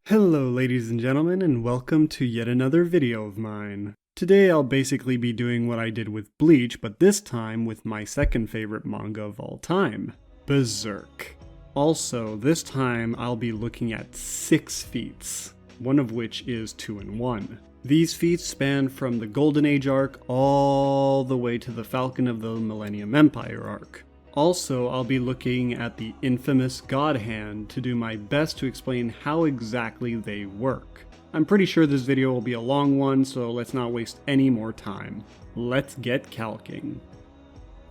Hello ladies and gentlemen, and welcome to yet another video of mine. Today I'll basically be doing what I did with Bleach, but this time with my second favorite manga of all time, Berserk. Also, this time I'll be looking at 6 feats, one of which is 2-in-1. These feats span from the Golden Age arc all the way to the Falcon of the Millennium Empire arc. Also, I'll be looking at the infamous God Hand to do my best to explain how exactly they work. I'm pretty sure this video will be a long one, so let's not waste any more time. Let's get calking.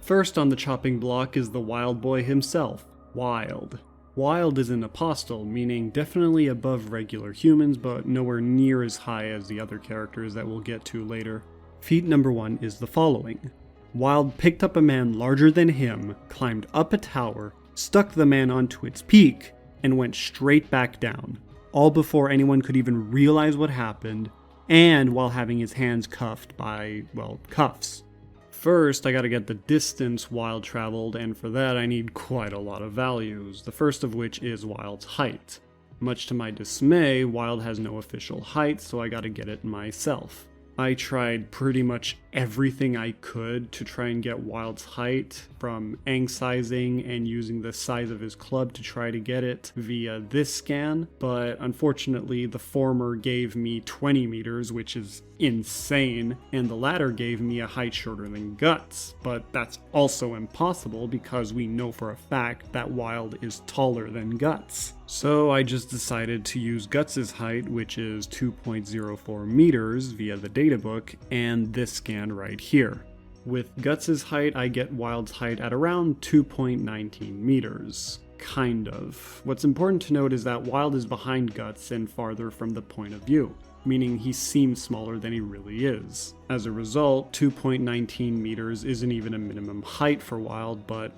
First on the chopping block is the Wyald boy himself, Wyald. Wyald is an apostle, meaning definitely above regular humans, but nowhere near as high as the other characters that we'll get to later. Feat number 1 is the following. Wyald picked up a man larger than him, climbed up a tower, stuck the man onto its peak, and went straight back down, all before anyone could even realize what happened, and while having his hands cuffed by, well, cuffs. First, I gotta get the distance Wyald traveled, and for that I need quite a lot of values, the first of which is Wyald's height. Much to my dismay, Wyald has no official height, so I gotta get it myself. I tried pretty much everything I could to try and get Wyald's height, from angsizing and using the size of his club to try to get it via this scan, but unfortunately the former gave me 20 meters, which is insane, and the latter gave me a height shorter than Guts, but that's also impossible because we know for a fact that Wyald is taller than Guts. So I just decided to use Guts' height, which is 2.04 meters via the databook, and this scan right here. With Guts' height, I get Wyald's height at around 2.19 meters. Kind of. What's important to note is that Wyald is behind Guts and farther from the point of view, meaning he seems smaller than he really is. As a result, 2.19 meters isn't even a minimum height for Wyald, but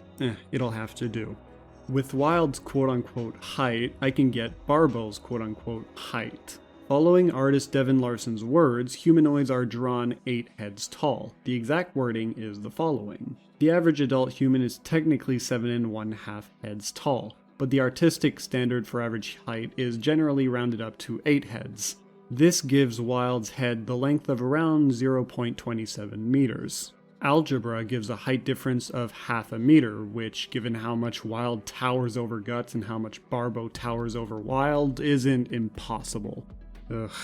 it'll have to do. With Wyald's quote-unquote height, I can get Barbo's quote-unquote height. Following artist Devin Larson's words, humanoids are drawn 8 heads tall. The exact wording is the following. The average adult human is technically 7½ heads tall, but the artistic standard for average height is generally rounded up to 8 heads. This gives Wyald's head the length of around 0.27 meters. Algebra gives a height difference of half a meter, which, given how much Wyald towers over Guts and how much Barbo towers over Wyald, isn't impossible.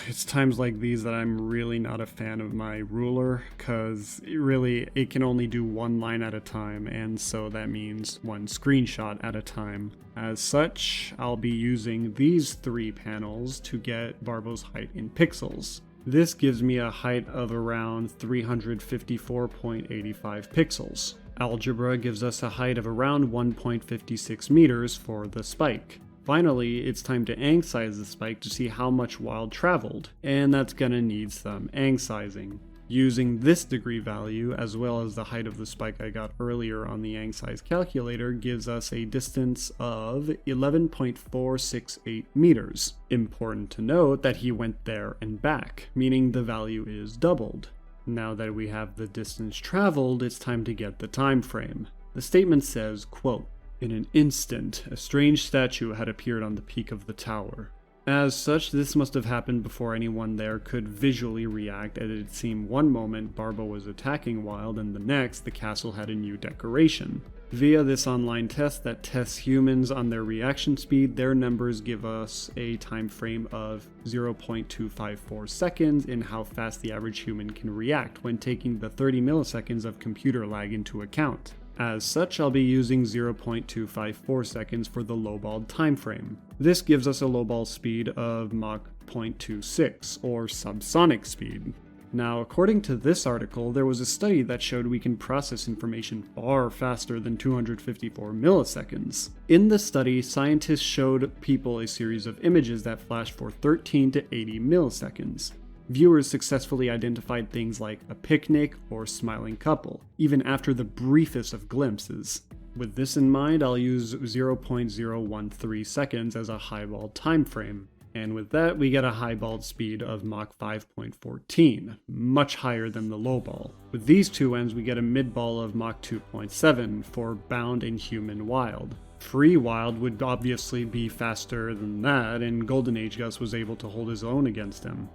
It's times like these that I'm really not a fan of my ruler, cause it can only do one line at a time, and so that means one screenshot at a time. As such, I'll be using these 3 panels to get Barbo's height in pixels. This gives me a height of around 354.85 pixels. Algebra gives us a height of around 1.56 meters for the spike. Finally, it's time to angsize the spike to see how much Wyald traveled, and that's gonna need some angsizing. Using this degree value, as well as the height of the spike I got earlier on the angsize calculator, gives us a distance of 11.468 meters. Important to note that he went there and back, meaning the value is doubled. Now that we have the distance traveled, it's time to get the time frame. The statement says, quote, "In an instant, a strange statue had appeared on the peak of the tower." As such, this must have happened before anyone there could visually react, as it seemed one moment Barbo was attacking Wyald and the next the castle had a new decoration. Via this online test that tests humans on their reaction speed, their numbers give us a time frame of 0.254 seconds in how fast the average human can react when taking the 30 milliseconds of computer lag into account. As such, I'll be using 0.254 seconds for the lowballed time frame. This gives us a lowball speed of Mach 0.26, or subsonic speed. Now, according to this article, there was a study that showed we can process information far faster than 254 milliseconds. In the study, scientists showed people a series of images that flashed for 13 to 80 milliseconds. Viewers successfully identified things like a picnic or smiling couple, even after the briefest of glimpses. With this in mind, I'll use 0.013 seconds as a highballed time frame. And with that, we get a highballed speed of Mach 5.14, much higher than the lowball. With these two ends, we get a midball of Mach 2.7 for bound and human Wyald. Free Wyald would obviously be faster than that, and Golden Age Gus was able to hold his own against him.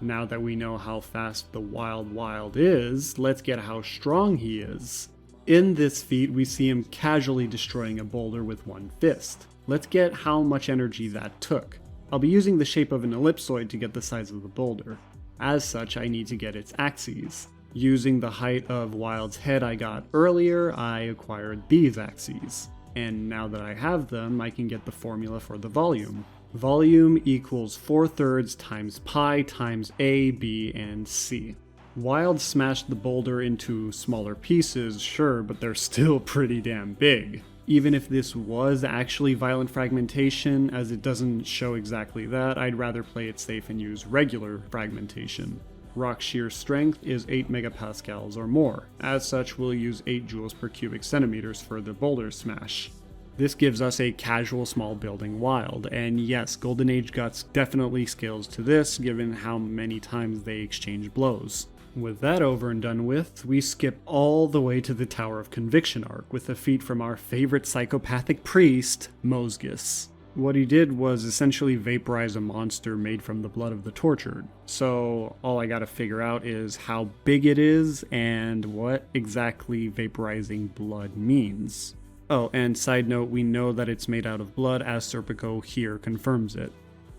Now that we know how fast the Wyald is, let's get how strong he is. In this feat, we see him casually destroying a boulder with one fist. Let's get how much energy that took. I'll be using the shape of an ellipsoid to get the size of the boulder. As such, I need to get its axes. Using the height of Wyald's head I got earlier, I acquired these axes. And now that I have them, I can get the formula for the volume. Volume equals 4/3 times pi times A, B, and C. Wyald smashed the boulder into smaller pieces, sure, but they're still pretty damn big. Even if this was actually violent fragmentation, as it doesn't show exactly that, I'd rather play it safe and use regular fragmentation. Rock shear strength is 8 megapascals or more. As such, we'll use 8 joules per cubic centimeters for the boulder smash. This gives us a casual small building Wyald, and yes, Golden Age Guts definitely scales to this given how many times they exchange blows. With that over and done with, we skip all the way to the Tower of Conviction arc with a feat from our favorite psychopathic priest, Mozgus. What he did was essentially vaporize a monster made from the blood of the tortured. So all I gotta figure out is how big it is and what exactly vaporizing blood means. Oh, and side note, we know that it's made out of blood as Serpico here confirms it.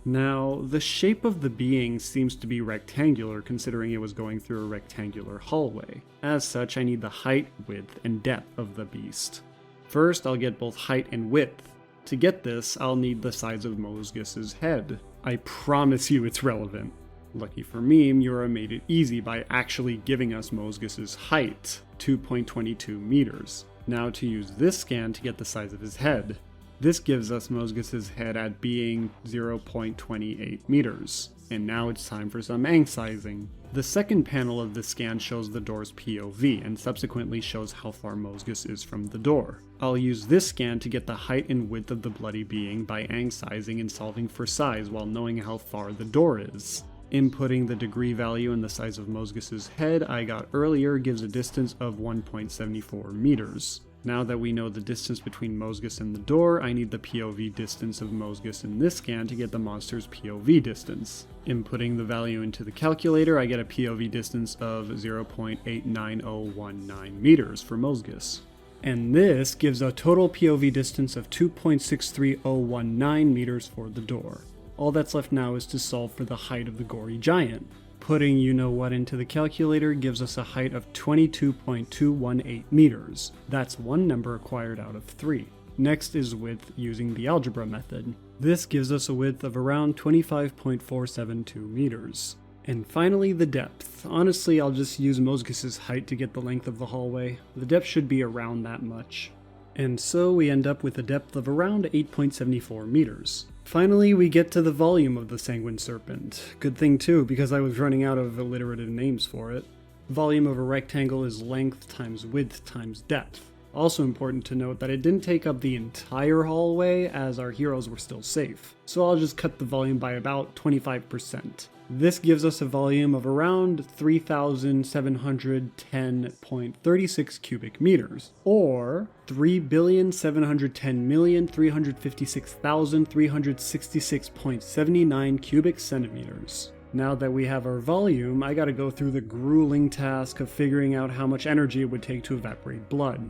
Now, the shape of the being seems to be rectangular considering it was going through a rectangular hallway. As such, I need the height, width, and depth of the beast. First, I'll get both height and width. To get this, I'll need the size of Mozgus's head. I promise you it's relevant. Lucky for me, Miura made it easy by actually giving us Mozgus's height, 2.22 meters. Now to use this scan to get the size of his head. This gives us Mozgus's head at being 0.28 meters. And now it's time for some angst-sizing. The second panel of the scan shows the door's POV and subsequently shows how far Mozgus is from the door. I'll use this scan to get the height and width of the bloody being by angst-sizing and solving for size while knowing how far the door is. Inputting the degree value and the size of Mozgus's head I got earlier gives a distance of 1.74 meters. Now that we know the distance between Mozgus and the door, I need the POV distance of Mozgus in this scan to get the monster's POV distance. Inputting the value into the calculator, I get a POV distance of 0.89019 meters for Mozgus. And this gives a total POV distance of 2.63019 meters for the door. All that's left now is to solve for the height of the gory giant. Putting you-know-what into the calculator gives us a height of 22.218 meters. That's one number acquired out of 3. Next is width using the algebra method. This gives us a width of around 25.472 meters. And finally, the depth. Honestly, I'll just use Mozgus's height to get the length of the hallway. The depth should be around that much. And so we end up with a depth of around 8.74 meters. Finally, we get to the volume of the Sanguine Serpent. Good thing too, because I was running out of alliterative names for it. Volume of a rectangle is length times width times depth. Also important to note that it didn't take up the entire hallway as our heroes were still safe. So I'll just cut the volume by about 25%. This gives us a volume of around 3,710.36 cubic meters, or 3,710,356,366.79 cubic centimeters. Now that we have our volume, I gotta go through the grueling task of figuring out how much energy it would take to evaporate blood.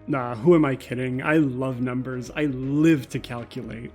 Nah, who am I kidding? I love numbers. I live to calculate.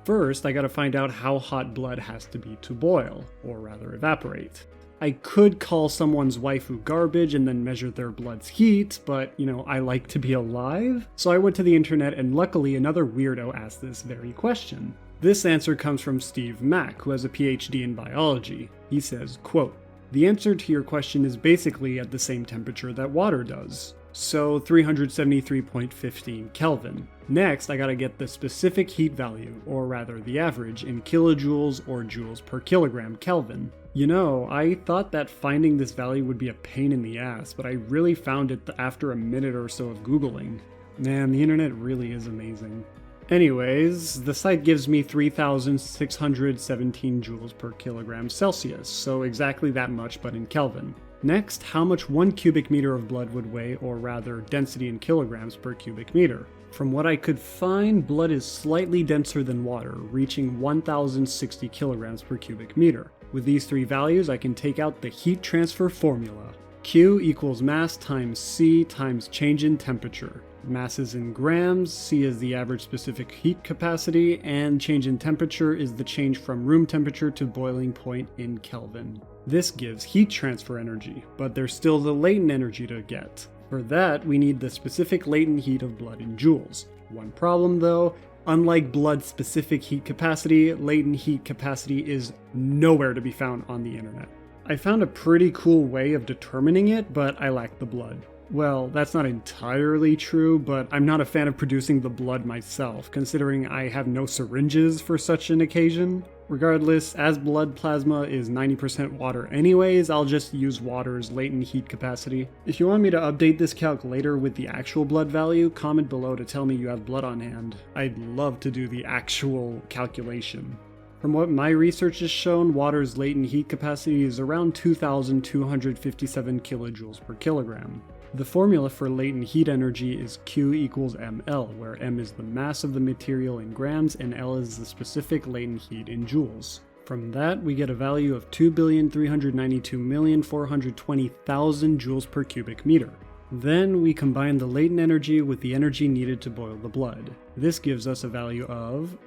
First, I gotta find out how hot blood has to be to boil, or rather evaporate. I could call someone's waifu garbage and then measure their blood's heat, but, I like to be alive. So I went to the internet and luckily another weirdo asked this very question. This answer comes from Steve Mack, who has a PhD in biology. He says, quote, "The answer to your question is basically at the same temperature that water does. So 373.15 Kelvin. Next, I gotta get the specific heat value, or rather the average, in kilojoules or joules per kilogram Kelvin. I thought that finding this value would be a pain in the ass, but I really found it after a minute or so of Googling. Man, the internet really is amazing. Anyways, the site gives me 3,617 joules per kilogram Celsius, so exactly that much but in Kelvin. Next, how much 1 cubic meter of blood would weigh, or rather density in kilograms per cubic meter. From what I could find, blood is slightly denser than water, reaching 1060 kilograms per cubic meter. With these three values, I can take out the heat transfer formula. Q equals mass times C times change in temperature. Mass is in grams, C is the average specific heat capacity, and change in temperature is the change from room temperature to boiling point in Kelvin. This gives heat transfer energy, but there's still the latent energy to get. For that, we need the specific latent heat of blood in joules. One problem though, unlike blood's specific heat capacity, latent heat capacity is nowhere to be found on the internet. I found a pretty cool way of determining it, but I lack the blood. Well, that's not entirely true, but I'm not a fan of producing the blood myself, considering I have no syringes for such an occasion. Regardless, as blood plasma is 90% water anyways, I'll just use water's latent heat capacity. If you want me to update this calc later with the actual blood value, comment below to tell me you have blood on hand. I'd love to do the actual calculation. From what my research has shown, water's latent heat capacity is around 2,257 kilojoules per kilogram. The formula for latent heat energy is Q equals mL, where m is the mass of the material in grams and L is the specific latent heat in joules. From that, we get a value of 2,392,420,000 joules per cubic meter. Then we combine the latent energy with the energy needed to boil the blood. This gives us a value of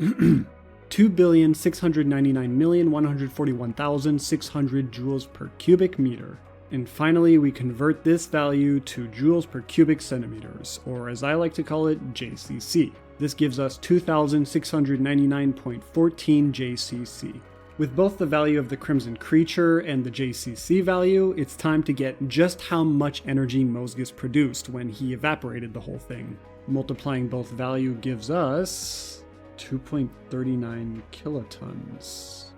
2,699,141,600 joules per cubic meter. And finally, we convert this value to joules per cubic centimeters, or as I like to call it, JCC. This gives us 2,699.14 JCC. With both the value of the Crimson Creature and the JCC value, it's time to get just how much energy Mozgus produced when he evaporated the whole thing. Multiplying both value gives us 2.39 kilotons.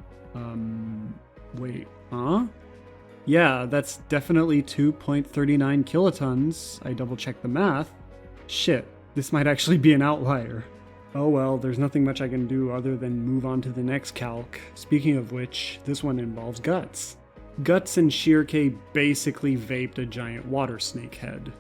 Wait, huh? Yeah, that's definitely 2.39 kilotons. I double checked the math. Shit, this might actually be an outlier. Oh well, there's nothing much I can do other than move on to the next calc. Speaking of which, this one involves Guts. Guts and Shierke basically vaped a giant water snake head.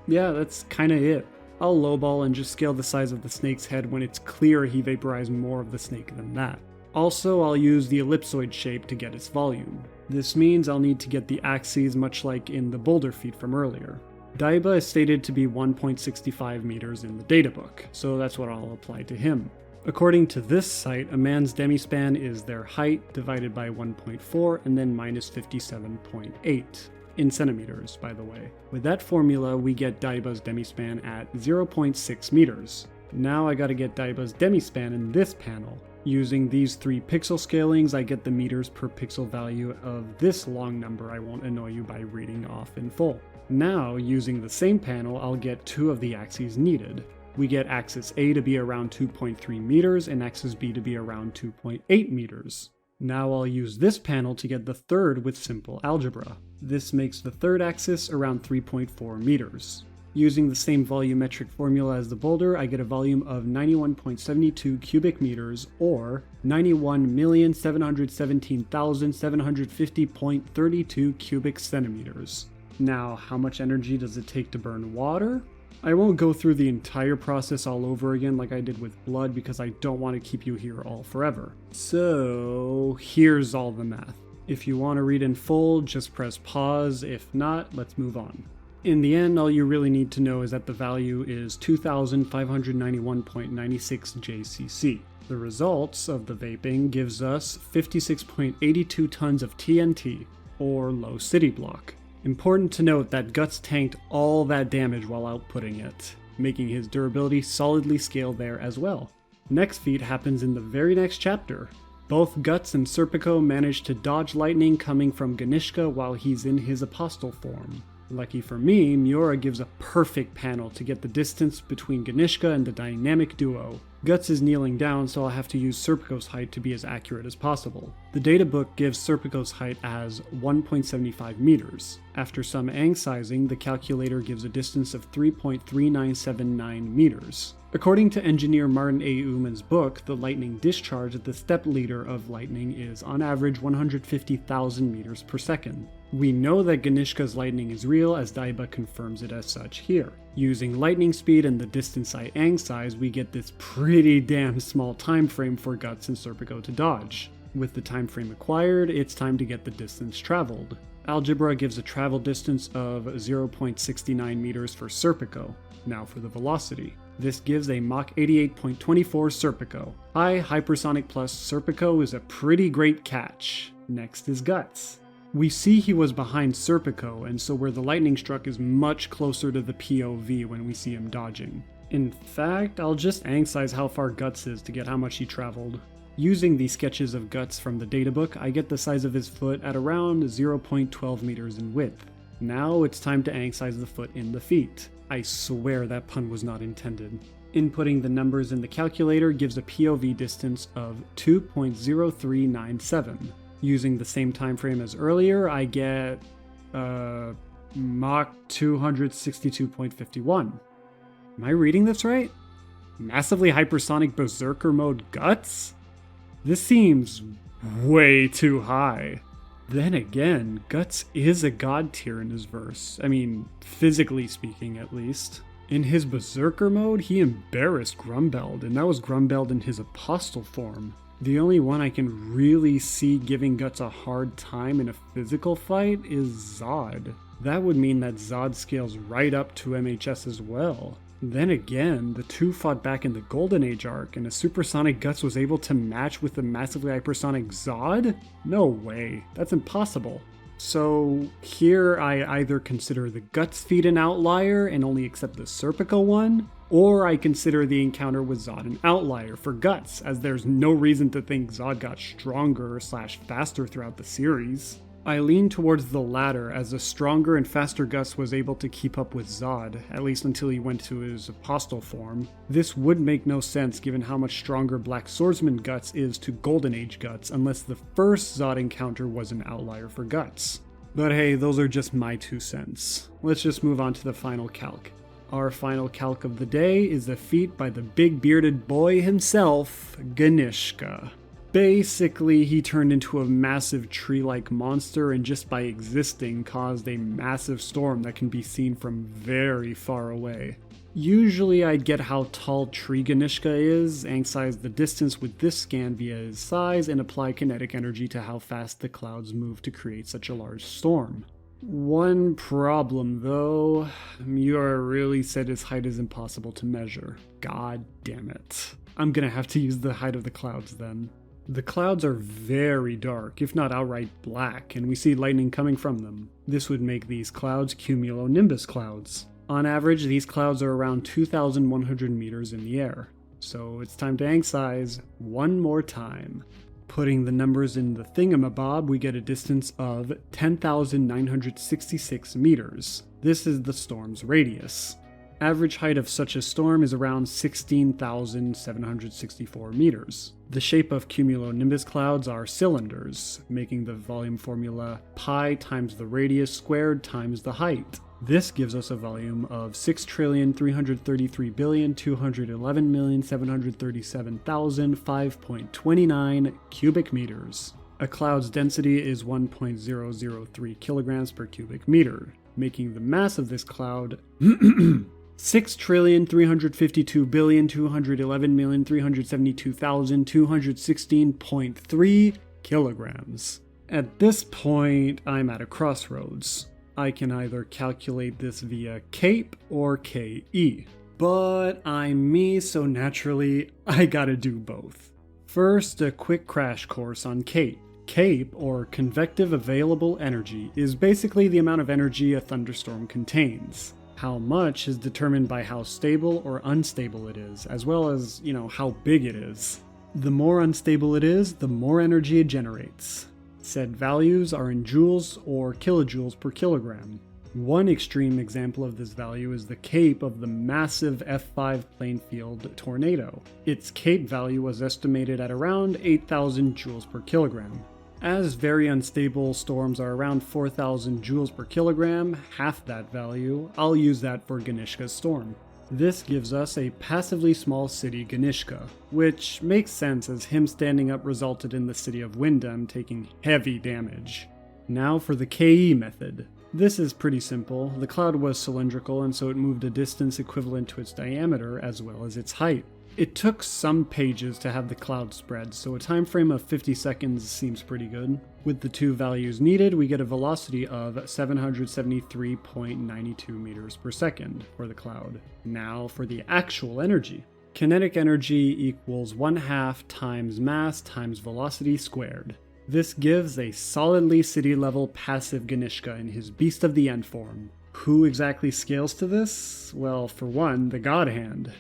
Yeah, that's kinda it. I'll lowball and just scale the size of the snake's head when it's clear he vaporized more of the snake than that. Also, I'll use the ellipsoid shape to get its volume. This means I'll need to get the axes much like in the boulder feat from earlier. Daiba is stated to be 1.65 meters in the databook, so that's what I'll apply to him. According to this site, a man's demispan is their height divided by 1.4 and then minus 57.8. In centimeters, by the way. With that formula, we get Daiba's demispan at 0.6 meters. Now I gotta get Daiba's demispan in this panel. Using these three pixel scalings, I get the meters per pixel value of this long number I won't annoy you by reading off in full. Now, using the same panel, I'll get two of the axes needed. We get axis A to be around 2.3 meters and axis B to be around 2.8 meters. Now I'll use this panel to get the third with simple algebra. This makes the third axis around 3.4 meters. Using the same volumetric formula as the boulder, I get a volume of 91.72 cubic meters, or 91,717,750.32 cubic centimeters. Now, how much energy does it take to burn water? I won't go through the entire process all over again like I did with blood because I don't want to keep you here all forever. So, here's all the math. If you want to read in full, just press pause. If not, let's move on. In the end, all you really need to know is that the value is 2,591.96 JCC. The results of the vaping gives us 56.82 tons of TNT, or low city block. Important to note that Guts tanked all that damage while outputting it, making his durability solidly scale there as well. Next feat happens in the very next chapter. Both Guts and Serpico manage to dodge lightning coming from Ganishka while he's in his apostle form. Lucky for me, Miura gives a perfect panel to get the distance between Ganishka and the dynamic duo. Guts is kneeling down, so I'll have to use Serpico's height to be as accurate as possible. The databook gives Serpico's height as 1.75 meters. After some ang-sizing, the calculator gives a distance of 3.3979 meters. According to engineer Martin A. Uman's book, the lightning discharge at the step leader of lightning is on average 150,000 meters per second. We know that Ganishka's lightning is real, as Daiba confirms it as such here. Using lightning speed and the distance I angsize, we get this pretty damn small time frame for Guts and Serpico to dodge. With the time frame acquired, it's time to get the distance traveled. Algebra gives a travel distance of 0.69 meters for Serpico. Now for the velocity. This gives a Mach 88.24 Serpico. High hypersonic plus Serpico is a pretty great catch. Next is Guts. We see he was behind Serpico, and so where the lightning struck is much closer to the POV when we see him dodging. In fact, I'll just angsize how far Guts is to get how much he traveled. Using these sketches of Guts from the databook, I get the size of his foot at around 0.12 meters in width. Now it's time to angsize the foot in the feet. I swear that pun was not intended. Inputting the numbers in the calculator gives a POV distance of 2.0397. Using the same time frame as earlier, I get Mach 262.51. Am I reading this right? Massively hypersonic berserker mode Guts? This seems way too high. Then again, Guts is a god tier in his verse. I mean, physically speaking at least. In his berserker mode, he embarrassed Grumbeld, and that was Grumbeld in his apostle form. The only one I can really see giving Guts a hard time in a physical fight is Zod. That would mean that Zod scales right up to MHS as well. Then again, the two fought back in the Golden Age arc, and a supersonic Guts was able to match with the massively hypersonic Zod? No way, that's impossible. So here I either consider the Guts feat an outlier and only accept the Serpico one, or I consider the encounter with Zod an outlier for Guts, as there's no reason to think Zod got stronger / faster throughout the series. I lean towards the latter, as a stronger and faster Guts was able to keep up with Zod, at least until he went to his apostle form. This would make no sense given how much stronger Black Swordsman Guts is to Golden Age Guts, unless the first Zod encounter was an outlier for Guts. But hey, those are just my 2 cents. Let's just move on to the final calc. Our final calc of the day is a feat by the big bearded boy himself, Ganishka. Basically, he turned into a massive tree-like monster and just by existing caused a massive storm that can be seen from very far away. Usually I'd get how tall Tree Ganishka is, angsize the distance with this scan via his size, and apply kinetic energy to how fast the clouds move to create such a large storm. One problem though, Miura really said his height is impossible to measure. God damn it. I'm gonna have to use the height of the clouds then. The clouds are very dark, if not outright black, and we see lightning coming from them. This would make these clouds cumulonimbus clouds. On average, these clouds are around 2,100 meters in the air. So it's time to angsize one more time. Putting the numbers in the thingamabob, we get a distance of 10,966 meters. This is the storm's radius. Average height of such a storm is around 16,764 meters. The shape of cumulonimbus clouds are cylinders, making the volume formula pi times the radius squared times the height. This gives us a volume of 6,333,211,737,5.29 cubic meters. A cloud's density is 1.003 kilograms per cubic meter, making the mass of this cloud 6,352,211,372,216.3 kilograms. At this point, I'm at a crossroads. I can either calculate this via CAPE or KE. But I'm me, so naturally, I gotta do both. First, a quick crash course on CAPE. CAPE, or Convective Available Energy, is basically the amount of energy a thunderstorm contains. How much is determined by how stable or unstable it is, as well as, how big it is. The more unstable it is, the more energy it generates. Said values are in joules or kilojoules per kilogram. One extreme example of this value is the CAPE of the massive F5 plane field tornado. Its CAPE value was estimated at around 8,000 joules per kilogram. As very unstable storms are around 4,000 joules per kilogram, half that value, I'll use that for Ganishka Storm. This gives us a passively small city Ganishka, which makes sense as him standing up resulted in the city of Windham taking heavy damage. Now for the KE method. This is pretty simple. The cloud was cylindrical, and so it moved a distance equivalent to its diameter as well as its height. It took some pages to have the cloud spread, so a time frame of 50 seconds seems pretty good. With the two values needed, we get a velocity of 773.92 meters per second for the cloud. Now for the actual energy. Kinetic energy equals 1/2 times mass times velocity squared. This gives a solidly city-level passive Ganishka in his Beast of the End form. Who exactly scales to this? Well, for one, the God Hand.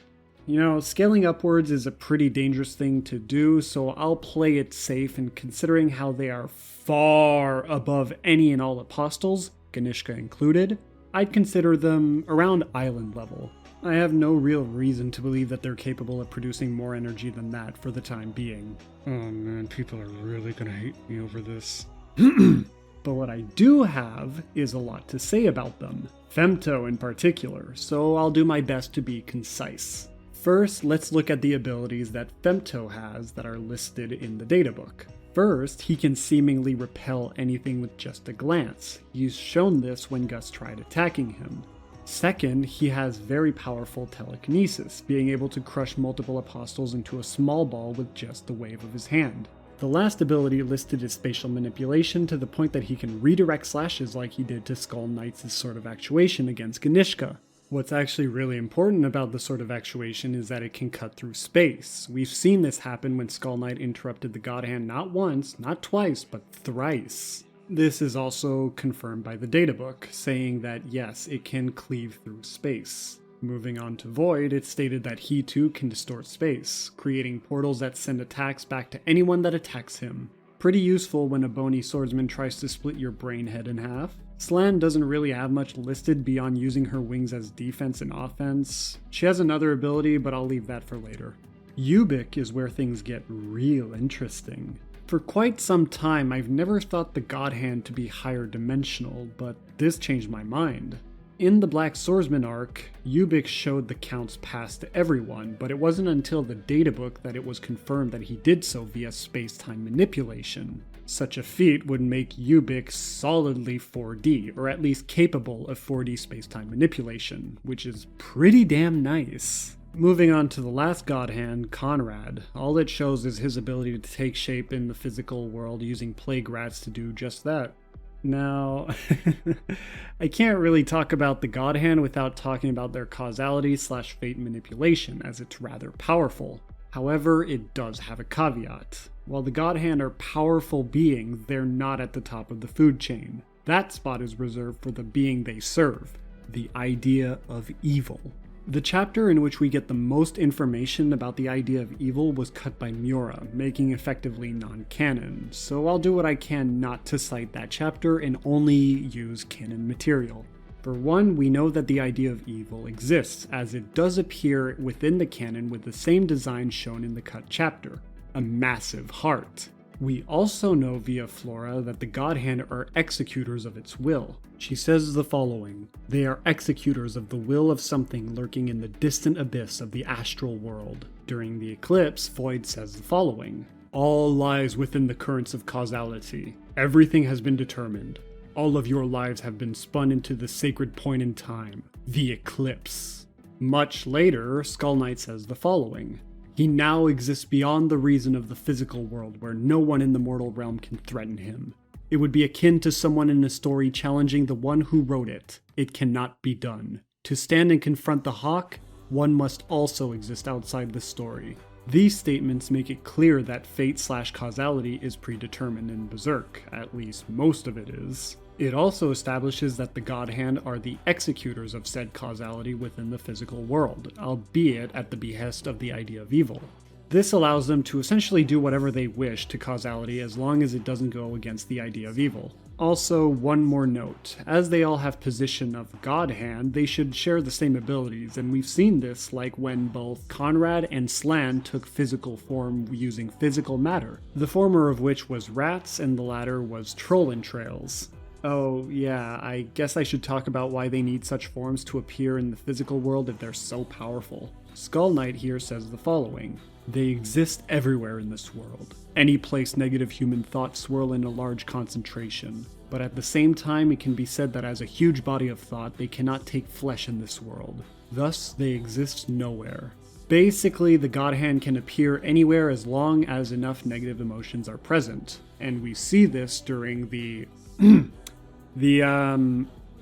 You know, scaling upwards is a pretty dangerous thing to do, so I'll play it safe, and considering how they are far above any and all apostles, Ganishka included, I'd consider them around island level. I have no real reason to believe that they're capable of producing more energy than that for the time being. Oh man, people are really gonna hate me over this. But what I do have is a lot to say about them, Femto in particular, so I'll do my best to be concise. First, let's look at the abilities that Femto has that are listed in the databook. First, he can seemingly repel anything with just a glance. He's shown this when Gus tried attacking him. Second, he has very powerful telekinesis, being able to crush multiple apostles into a small ball with just the wave of his hand. The last ability listed is spatial manipulation, to the point that he can redirect slashes like he did to Skull Knight's Sword of Actuation against Ganishka. What's actually really important about the Sword of Actuation is that it can cut through space. We've seen this happen when Skull Knight interrupted the God Hand not once, not twice, but thrice. This is also confirmed by the databook, saying that yes, it can cleave through space. Moving on to Void, it's stated that he too can distort space, creating portals that send attacks back to anyone that attacks him. Pretty useful when a bony swordsman tries to split your brain head in half. Slan doesn't really have much listed beyond using her wings as defense and offense. She has another ability, but I'll leave that for later. Ubik is where things get real interesting. For quite some time, I've never thought the God Hand to be higher dimensional, but this changed my mind. In the Black Swordsman arc, Ubik showed the counts past to everyone, but it wasn't until the databook that it was confirmed that he did so via space-time manipulation. Such a feat would make Ubik solidly 4D, or at least capable of 4D space-time manipulation, which is pretty damn nice. Moving on to the last God Hand, Conrad. All it shows is his ability to take shape in the physical world using plague rats to do just that. Now, I can't really talk about the God Hand without talking about their causality/fate manipulation, as it's rather powerful. However, it does have a caveat. While the God Hand are powerful beings, they're not at the top of the food chain. That spot is reserved for the being they serve, the idea of evil. The chapter in which we get the most information about the idea of evil was cut by Miura, making effectively non-canon, so I'll do what I can not to cite that chapter and only use canon material. For one, we know that the idea of evil exists, as it does appear within the canon with the same design shown in the cut chapter, a massive heart. We also know via Flora that the God Hand are executors of its will. She says the following: "They are executors of the will of something lurking in the distant abyss of the astral world." During the eclipse, Void says the following: "All lies within the currents of causality. Everything has been determined. All of your lives have been spun into the sacred point in time, the eclipse." Much later, Skull Knight says the following: "He now exists beyond the reason of the physical world, where no one in the mortal realm can threaten him. It would be akin to someone in a story challenging the one who wrote it. It cannot be done. To stand and confront the hawk, one must also exist outside the story." These statements make it clear that fate/causality is predetermined in Berserk, at least most of it is. It also establishes that the God Hand are the executors of said causality within the physical world, albeit at the behest of the idea of evil. This allows them to essentially do whatever they wish to causality as long as it doesn't go against the idea of evil. Also, one more note. As they all have position of God Hand, they should share the same abilities, and we've seen this like when both Conrad and Slan took physical form using physical matter, the former of which was rats and the latter was troll entrails. Oh yeah, I guess I should talk about why they need such forms to appear in the physical world if they're so powerful. Skull Knight here says the following: "They exist everywhere in this world. Any place negative human thoughts swirl in a large concentration. but at the same time it can be said that as a huge body of thought, they cannot take flesh in this world. Thus, they exist nowhere. Basically, the God Hand can appear anywhere as long as enough negative emotions are present, and we see this during the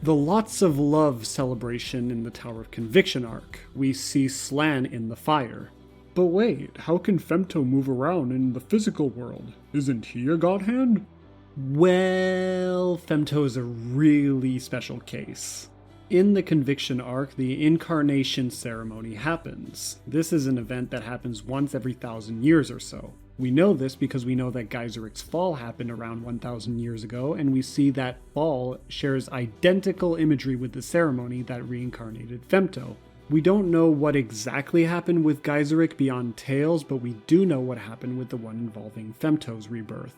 Lots of Love celebration in the Tower of Conviction arc. We see Slan in the fire. But wait, how can Femto move around in the physical world? Isn't he a God Hand? Well, Femto is a really special case. In the Conviction arc, the Incarnation ceremony happens. This is an event that happens once every 1,000 years or so. We know this because we know that Geyseric's fall happened around 1,000 years ago, and we see that fall shares identical imagery with the ceremony that reincarnated Femto. We don't know what exactly happened with Geyseric beyond tales, but we do know what happened with the one involving Femto's rebirth.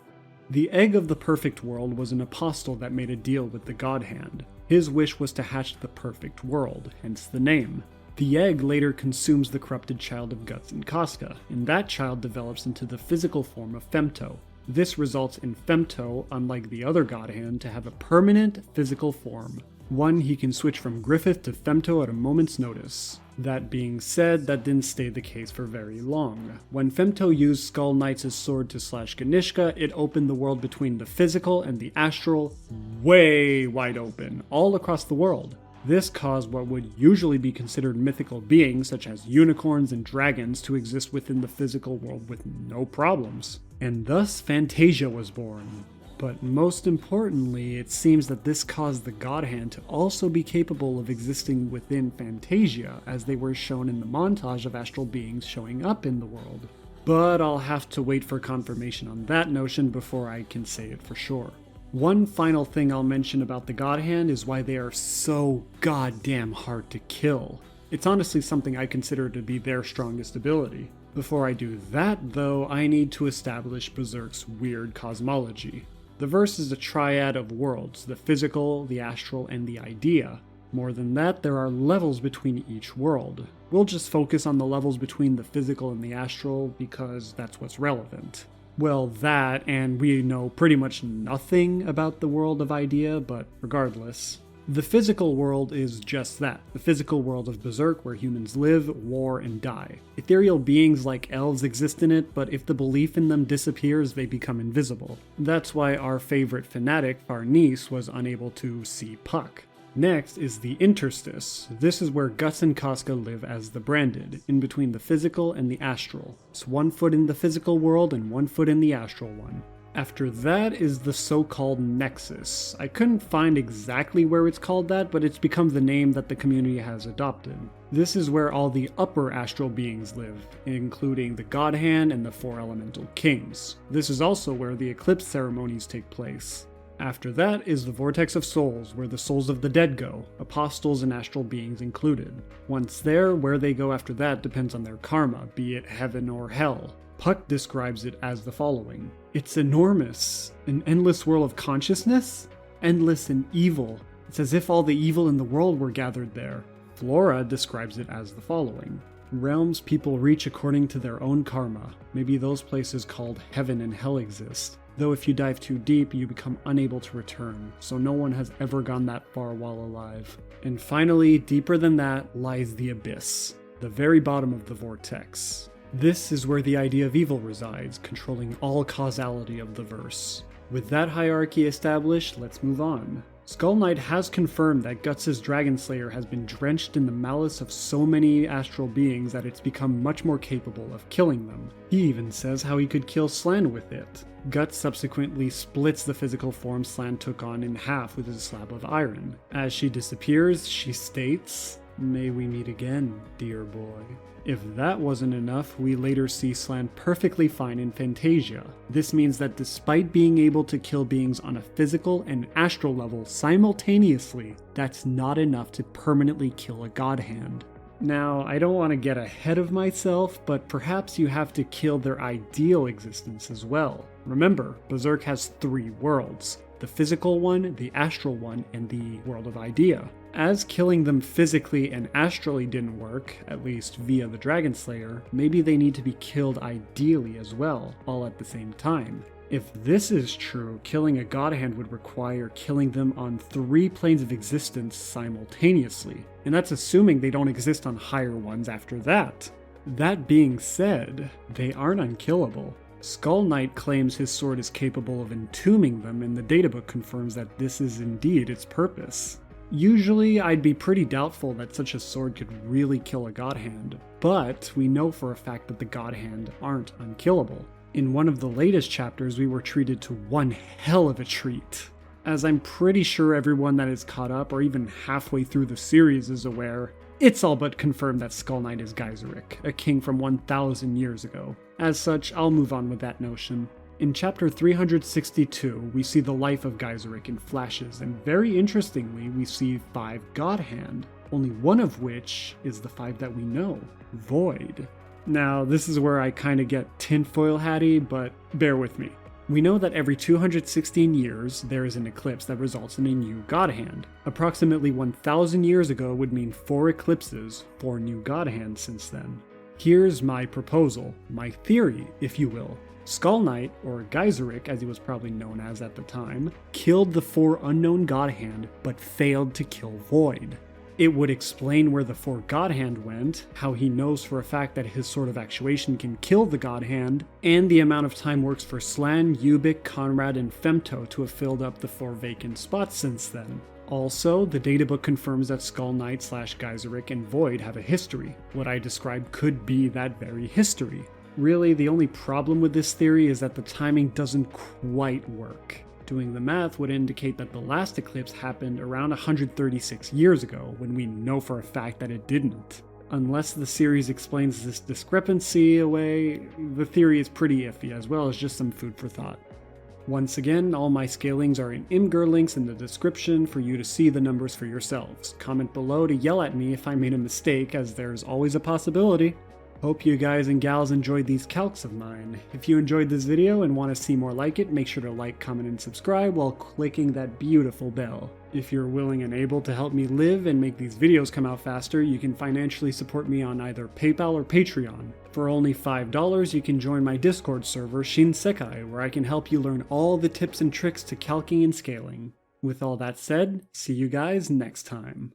The Egg of the Perfect World was an apostle that made a deal with the God Hand. His wish was to hatch the perfect world, hence the name. The egg later consumes the corrupted child of Guts and Casca, and that child develops into the physical form of Femto. This results in Femto, unlike the other God Hand, to have a permanent physical form. One he can switch from Griffith to Femto at a moment's notice. That being said, that didn't stay the case for very long. When Femto used Skull Knight's sword to slash Ganishka, it opened the world between the physical and the astral way wide open, all across the world. This caused what would usually be considered mythical beings, such as unicorns and dragons, to exist within the physical world with no problems. And thus Fantasia was born. But most importantly, it seems that this caused the God Hand to also be capable of existing within Fantasia, as they were shown in the montage of astral beings showing up in the world. But I'll have to wait for confirmation on that notion before I can say it for sure. One final thing I'll mention about the God Hand is why they are so goddamn hard to kill. It's honestly something I consider to be their strongest ability. Before I do that, though, I need to establish Berserk's weird cosmology. The verse is a triad of worlds, the physical, the astral, and the idea. More than that, there are levels between each world. We'll just focus on the levels between the physical and the astral because that's what's relevant. Well, that, and we know pretty much nothing about the world of idea, but regardless. The physical world is just that, the physical world of Berserk where humans live, war, and die. Ethereal beings like elves exist in it, but if the belief in them disappears, they become invisible. That's why our favorite fanatic, Farnese, was unable to see Puck. Next is the interstice. This is where Guts and Casca live as the branded, in between the physical and the astral. It's 1 foot in the physical world and 1 foot in the astral one. After that is the so-called Nexus. I couldn't find exactly where it's called that, but it's become the name that the community has adopted. This is where all the upper astral beings live, including the God Hand and the 4 elemental kings. This is also where the eclipse ceremonies take place. After that is the Vortex of Souls, where the souls of the dead go, apostles and astral beings included. Once there, where they go after that depends on their karma, be it heaven or hell. Puck describes it as the following. It's enormous, an endless whirl of consciousness, endless and evil. It's as if all the evil in the world were gathered there. Flora describes it as the following. Realms people reach according to their own karma. Maybe those places called heaven and hell exist. Though if you dive too deep, you become unable to return, so no one has ever gone that far while alive. And finally, deeper than that lies the abyss, the very bottom of the vortex. This is where the idea of evil resides, controlling all causality of the verse. With that hierarchy established, let's move on. Skull Knight has confirmed that Guts' Dragon Slayer has been drenched in the malice of so many astral beings that it's become much more capable of killing them. He even says how he could kill Slan with it. Guts subsequently splits the physical form Slan took on in half with a slab of iron. As she disappears, she states, "May we meet again, dear boy." If that wasn't enough, we later see Slan perfectly fine in Fantasia. This means that despite being able to kill beings on a physical and astral level simultaneously, that's not enough to permanently kill a God Hand. Now, I don't want to get ahead of myself, but perhaps you have to kill their ideal existence as well. Remember, Berserk has 3 worlds. The physical one, the astral one, and the world of idea. As killing them physically and astrally didn't work, at least via the Dragon Slayer, maybe they need to be killed ideally as well, all at the same time. If this is true, killing a god hand would require killing them on 3 planes of existence simultaneously, and that's assuming they don't exist on higher ones after that. That being said, they aren't unkillable. Skull Knight claims his sword is capable of entombing them, and the databook confirms that this is indeed its purpose. Usually, I'd be pretty doubtful that such a sword could really kill a god hand, but we know for a fact that the god hand aren't unkillable. In one of the latest chapters, we were treated to one hell of a treat. As I'm pretty sure everyone that is caught up or even halfway through the series is aware, it's all but confirmed that Skull Knight is Geyserich, a king from 1,000 years ago. As such, I'll move on with that notion. In chapter 362, we see the life of Geyserich in flashes, and very interestingly, we see 5 God Hand, only one of which is the 5 that we know, Void. Now, this is where I kinda get tinfoil hatty, but bear with me. We know that every 216 years, there is an eclipse that results in a new God Hand. Approximately 1,000 years ago would mean 4 eclipses, 4 new God Hands since then. Here's my proposal, my theory, if you will. Skull Knight, or Geyserich as he was probably known as at the time, killed the 4 unknown God Hand, but failed to kill Void. It would explain where the 4 God Hand went, how he knows for a fact that his sword of actuation can kill the God Hand, and the amount of time works for Slan, Ubik, Conrad, and Femto to have filled up the 4 vacant spots since then. Also, the databook confirms that Skull Knight / Geyserich and Void have a history. What I described could be that very history. Really, the only problem with this theory is that the timing doesn't quite work. Doing the math would indicate that the last eclipse happened around 136 years ago, when we know for a fact that it didn't. Unless the series explains this discrepancy away, the theory is pretty iffy, as well as just some food for thought. Once again, all my scalings are in Imgur Links in the description for you to see the numbers for yourselves. Comment below to yell at me if I made a mistake, as there's always a possibility. Hope you guys and gals enjoyed these calcs of mine. If you enjoyed this video and want to see more like it, make sure to like, comment, and subscribe while clicking that beautiful bell. If you're willing and able to help me live and make these videos come out faster, you can financially support me on either PayPal or Patreon. For only $5, you can join my Discord server, Shinsekai, where I can help you learn all the tips and tricks to calcing and scaling. With all that said, see you guys next time.